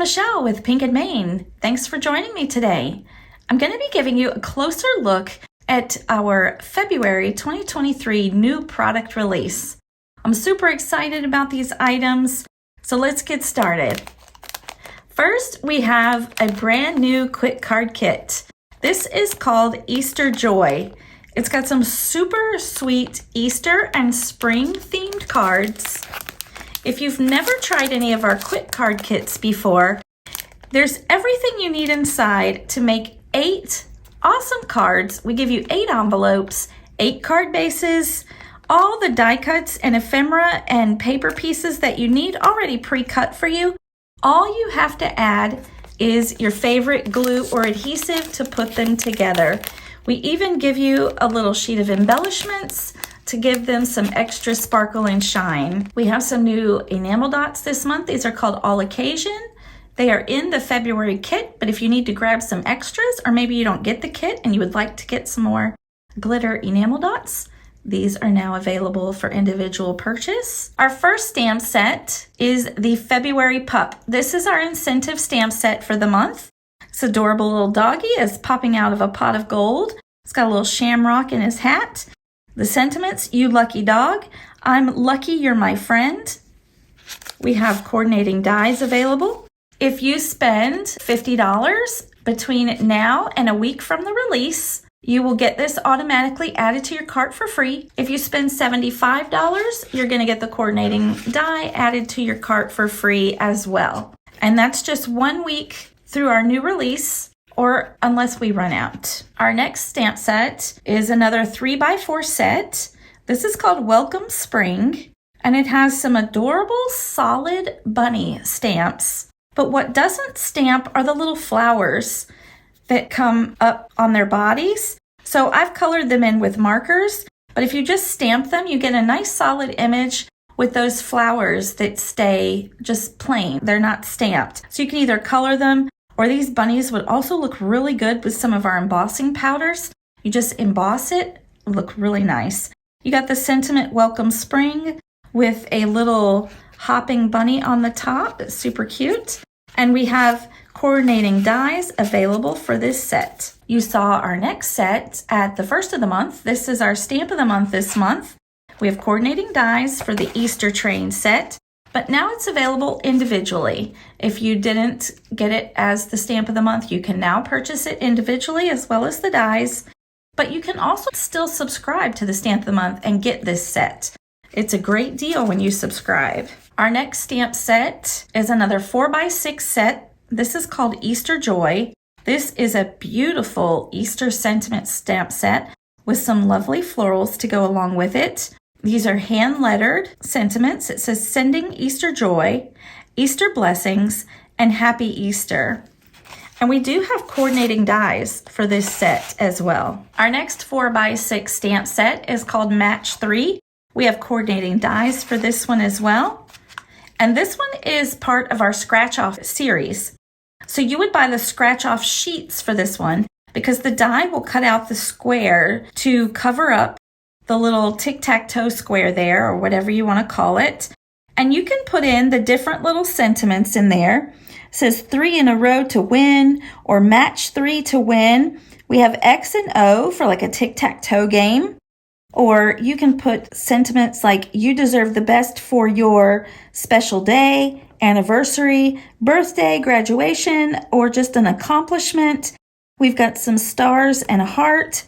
Michelle with Pink and Maine. Thanks for joining me today. I'm going to be giving you a closer look at our February 2023 new product release. I'm super excited about these items, so let's get started. First, we have a brand new quick card kit. This is called Easter Joy. It's got some super sweet Easter and spring themed cards. If you've never tried any of our quick card kits before, there's everything you need inside to make 8 awesome cards. We give you 8 envelopes, 8 card bases, all the die cuts and ephemera and paper pieces that you need already pre-cut for you. All you have to add is your favorite glue or adhesive to put them together. We even give you a little sheet of embellishments to give them some extra sparkle and shine. We have some new enamel dots this month. These are called All Occasion. They are in the February kit, but if you need to grab some extras, or maybe you don't get the kit and you would like to get some more glitter enamel dots, these are now available for individual purchase. Our first stamp set is the February Pup. This is our incentive stamp set for the month. This adorable little doggy is popping out of a pot of gold. It's got a little shamrock in his hat. The sentiments, you lucky dog. I'm lucky you're my friend. We have coordinating dies available. If you spend $50 between now and a week from the release, you will get this automatically added to your cart for free. If you spend $75, you're going to get the coordinating die added to your cart for free as well. And that's just 1 week through our new release, or unless we run out. Our next stamp set is another 3x4 set. This is called Welcome Spring, and it has some adorable solid bunny stamps. But what doesn't stamp are the little flowers that come up on their bodies. So I've colored them in with markers, but if you just stamp them, you get a nice solid image with those flowers that stay just plain. They're not stamped. So you can either color them, or these bunnies would also look really good with some of our embossing powders. You just emboss it, look really nice. You got the sentiment Welcome Spring with a little hopping bunny on the top. It's super cute. And we have coordinating dies available for this set. You saw our next set at the first of the month. This is our stamp of the month this month. We have coordinating dies for the Easter train set. But now it's available individually. If you didn't get it as the stamp of the month, you can now purchase it individually as well as the dies. But you can also still subscribe to the stamp of the month and get this set. It's a great deal when you subscribe. Our next stamp set is another 4x6 set. This is called Easter Joy. This is a beautiful Easter sentiment stamp set with some lovely florals to go along with it. These are hand-lettered sentiments. It says, sending Easter joy, Easter blessings, and happy Easter. And we do have coordinating dies for this set as well. Our next 4x6 stamp set is called Match 3. We have coordinating dies for this one as well. And this one is part of our scratch-off series. So you would buy the scratch-off sheets for this one because the die will cut out the square to cover up the little tic-tac-toe square there, or whatever you want to call it. And you can put in the different little sentiments in there. It says 3 in a row to win, or match 3 to win. We have X and O for like a tic-tac-toe game. Or you can put sentiments like you deserve the best for your special day, anniversary, birthday, graduation, or just an accomplishment. We've got some stars and a heart.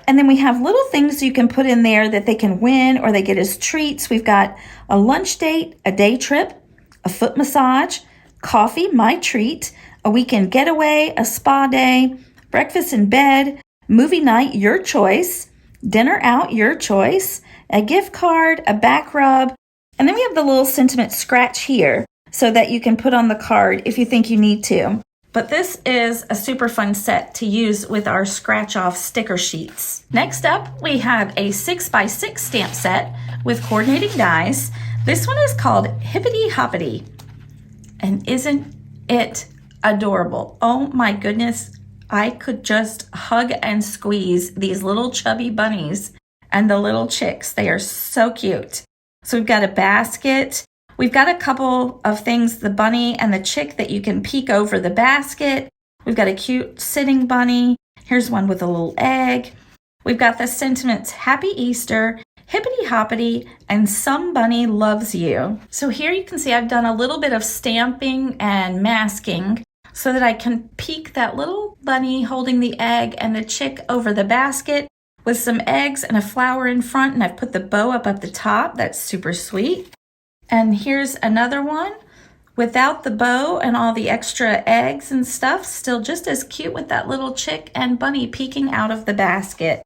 And then we have little things you can put in there that they can win or they get as treats. We've got a lunch date, a day trip, a foot massage, coffee, my treat, a weekend getaway, a spa day, breakfast in bed, movie night, your choice, dinner out, your choice, a gift card, a back rub. And then we have the little sentiment scratch here so that you can put on the card if you think you need to. But this is a super fun set to use with our scratch-off sticker sheets. Next up, we have a 6x6 stamp set with coordinating dies. This one is called Hippity Hoppity. And isn't it adorable? Oh my goodness, I could just hug and squeeze these little chubby bunnies and the little chicks. They are so cute. So we've got a basket. We've got a couple of things, the bunny and the chick that you can peek over the basket. We've got a cute sitting bunny. Here's one with a little egg. We've got the sentiments, Happy Easter, Hippity Hoppity, and Some Bunny Loves You. So here you can see I've done a little bit of stamping and masking so that I can peek that little bunny holding the egg and the chick over the basket with some eggs and a flower in front, and I've put the bow up at the top. That's super sweet. And here's another one without the bow and all the extra eggs and stuff, still just as cute with that little chick and bunny peeking out of the basket.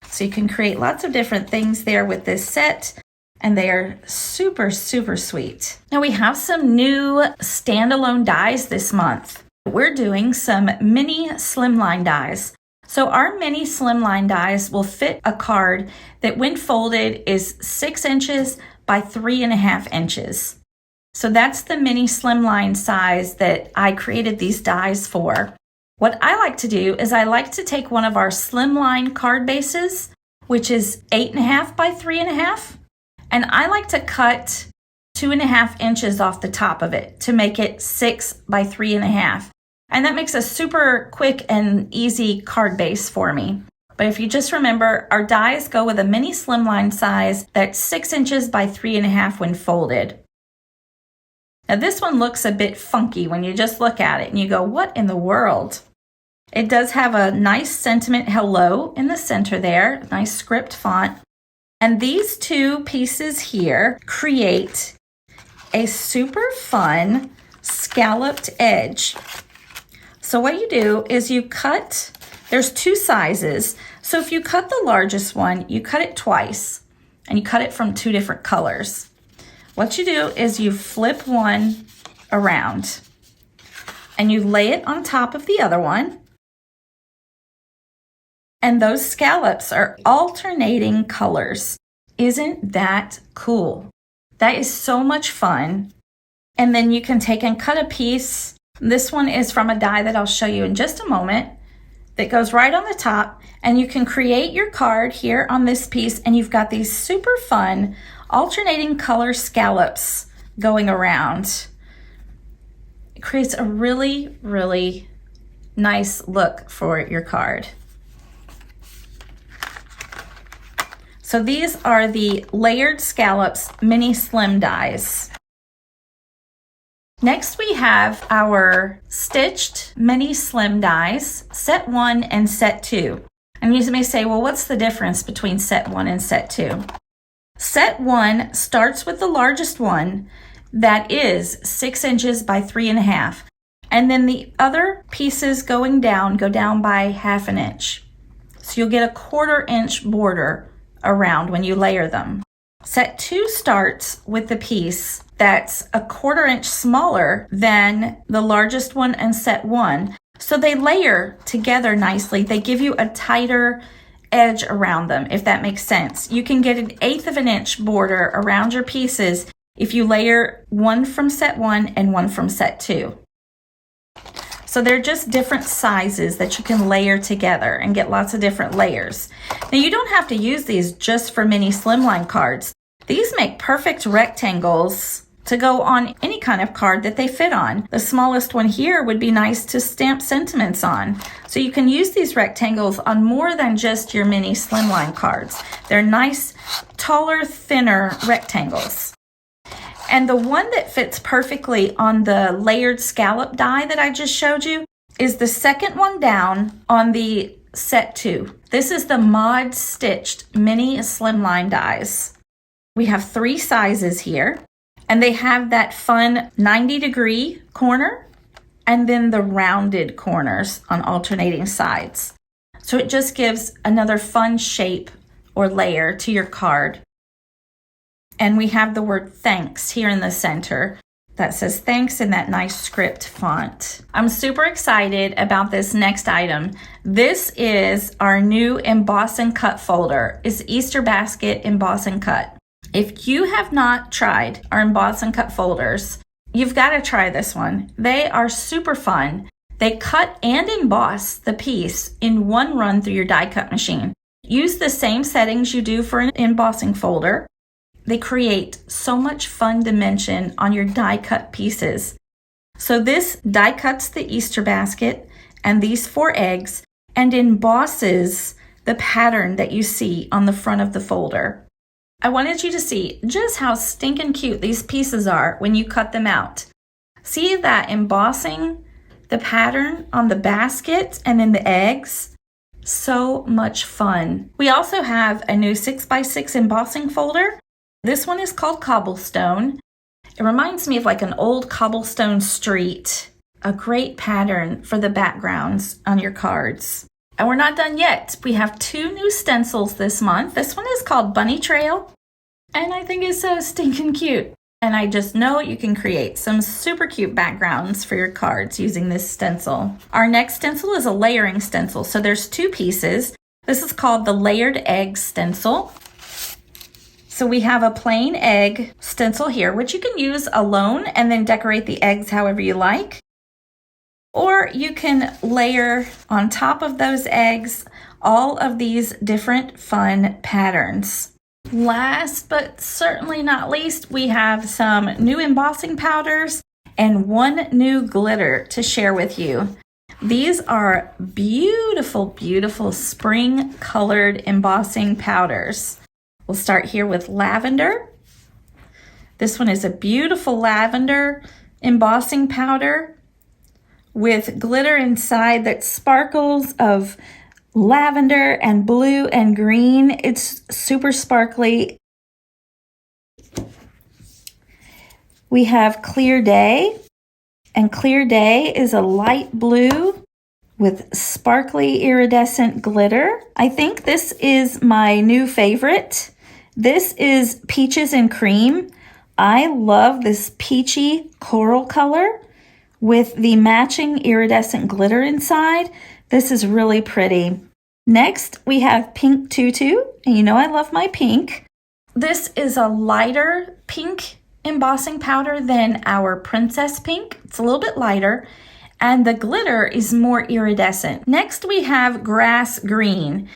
So you can create lots of different things there with this set, and they are super, super sweet. Now we have some new standalone dies this month. We're doing some mini slimline dies. So our mini slimline dies will fit a card that when folded is 6 inches by 3.5 inches. So that's the mini slimline size that I created these dies for. What I like to do is I like to take one of our slimline card bases, which is 8.5 by 3.5, and I like to cut 2.5 inches off the top of it to make it 6 by 3.5. And that makes a super quick and easy card base for me. But if you just remember, our dies go with a mini slimline size that's 6 inches by 3.5 when folded. Now this one looks a bit funky when you just look at it and you go, what in the world? It does have a nice sentiment hello in the center there, nice script font. And these two pieces here create a super fun scalloped edge. So what you do is you cut, there's 2 sizes. So if you cut the largest one, you cut it twice and you cut it from 2 different colors. What you do is you flip one around and you lay it on top of the other one. And those scallops are alternating colors. Isn't that cool? That is so much fun. And then you can take and cut a piece. This one is from a die that I'll show you in just a moment that goes right on the top, and you can create your card here on this piece, and you've got these super fun alternating color scallops going around. It creates a really, really nice look for your card. So these are the Layered Scallops Mini Slim Dies. Next we have our Stitched Mini Slim Dies, Set 1 and Set 2. And you may say, well, what's the difference between Set 1 and Set 2? Set 1 starts with the largest one that is 6 inches by 3.5. And then the other pieces going down go down by 1/2 inch. So you'll get a 1/4 inch border around when you layer them. Set 2 starts with the piece that's a 1/4 inch smaller than the largest one and Set 1. So they layer together nicely. They give you a tighter edge around them, if that makes sense. You can get 1/8 inch border around your pieces if you layer one from Set 1 and one from Set 2. So they're just different sizes that you can layer together and get lots of different layers. Now you don't have to use these just for mini slimline cards. These make perfect rectangles to go on any kind of card that they fit on. The smallest one here would be nice to stamp sentiments on. So you can use these rectangles on more than just your mini slimline cards. They're nice, taller, thinner rectangles. And the one that fits perfectly on the layered scallop die that I just showed you is the second one down on the Set 2. This is the Mod Stitched Mini Slimline Dies. We have 3 sizes here, and they have that fun 90-degree corner and then the rounded corners on alternating sides. So it just gives another fun shape or layer to your card. And we have the word thanks here in the center that says thanks in that nice script font. I'm super excited about this next item. This is our new Embossing Cut Folder. It's Easter Basket Emboss and Cut. If you have not tried our Emboss and Cut folders, you've got to try this one. They are super fun. They cut and emboss the piece in one run through your die cut machine. Use the same settings you do for an embossing folder. they create so much fun dimension on your die cut pieces. So this die cuts the Easter basket and these 4 eggs and embosses the pattern that you see on the front of the folder. I wanted you to see just how stinking cute these pieces are when you cut them out. See that embossing the pattern on the basket and then the eggs? So much fun. We also have a new 6x6 embossing folder. This one is called Cobblestone. It reminds me of like an old cobblestone street. A great pattern for the backgrounds on your cards. And we're not done yet. We have 2 new stencils this month. This one is called Bunny Trail, and I think it's so stinking cute. And I just know you can create some super cute backgrounds for your cards using this stencil. Our next stencil is a layering stencil. So there's 2 pieces. This is called the Layered Egg Stencil. So we have a plain egg stencil here, which you can use alone and then decorate the eggs however you like. Or you can layer on top of those eggs all of these different fun patterns. Last but certainly not least, we have some new embossing powders and 1 new glitter to share with you. These are beautiful, beautiful spring colored embossing powders. We'll start here with lavender. This one is a beautiful lavender embossing powder with glitter inside that sparkles of lavender and blue and green. It's super sparkly. We have Clear Day, and Clear Day is a light blue with sparkly iridescent glitter. I think this is my new favorite. This is Peaches and Cream. I love this peachy coral color with the matching iridescent glitter inside. This is really pretty. Next, we have Pink Tutu, and you know I love my pink. This is a lighter pink embossing powder than our Princess Pink. It's a little bit lighter, and the glitter is more iridescent. Next, we have Grass Green.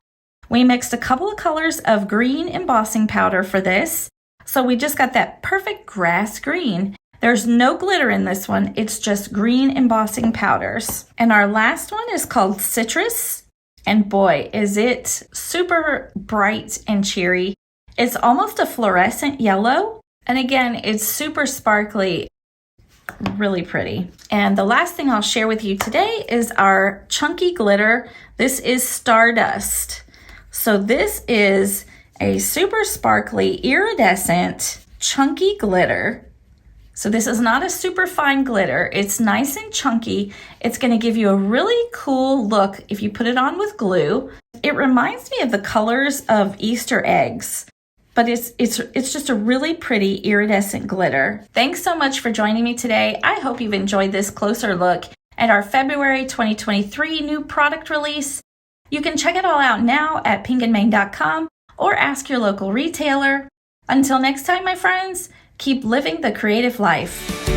We mixed a couple of colors of green embossing powder for this, so we just got that perfect grass green. There's no glitter in this one, it's just green embossing powders. And our last one is called Citrus, and boy, is it super bright and cheery. It's almost a fluorescent yellow, and again, it's super sparkly, really pretty. And the last thing I'll share with you today is our chunky glitter. This is Stardust. So this is a super sparkly, iridescent, chunky glitter. So this is not a super fine glitter. It's nice and chunky. It's going to give you a really cool look if you put it on with glue. It reminds me of the colors of Easter eggs, but it's just a really pretty iridescent glitter. Thanks so much for joining me today. I hope you've enjoyed this closer look at our February 2023 new product release. You can check it all out now at pinkandmain.com or ask your local retailer. Until next time, my friends, keep living the creative life.